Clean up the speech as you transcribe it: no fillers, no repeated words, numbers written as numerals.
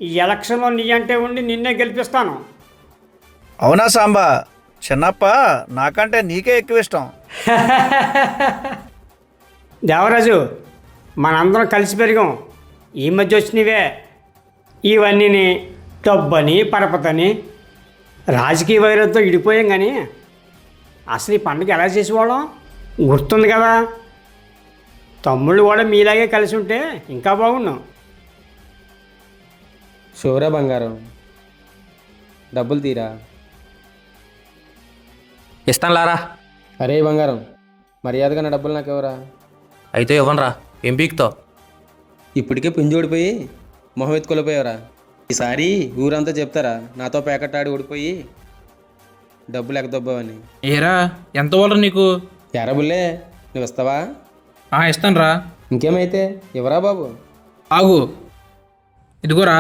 ఈ ఎలక్షన్లో నీ అంటే ఉండి నిన్నే గెలిపిస్తాను. అవునా సాంబా? చిన్నప్ప నాకంటే నీకే ఎక్కువ ఇష్టం. దేవరాజు, మనందరం కలిసి పెరిగాం. ఈ మధ్య వచ్చినవే ఇవన్నీ డబ్బని పరపతని రాజకీయ వైరంతో ఇడిపోయాం. కానీ అసలు ఈ పండుగ ఎలా చేసేవాళ్ళం గుర్తుంది కదా. తమ్ముళ్ళు కూడా మీలాగే కలిసి ఉంటే ఇంకా బాగున్నాం. షోరా బంగారం, డబ్బులు తీరా. ఇస్తాను లారా. అరే బంగారం, మర్యాదగా నా డబ్బులు నాకు ఎవరా? అయితే ఇవ్వనరా, ఏం పీకుతావు? ఇప్పటికే పుంజి ఓడిపోయి మొహం ఎత్తుకొలిపోయావరా. ఈసారి ఊరంతా చెప్తారా నాతో ప్యాకెట్ ఆడి ఓడిపోయి డబ్బులు ఎక్కదొబ్బావని. ఏరా ఎంత వాళ్ళరా నీకు? ఎరబుల్లే, నువ్వు ఇస్తావా? ఇస్తాను రా. ఇంకేమైతే ఇవరా బాబు. ఆగు, ఇదిగోరా.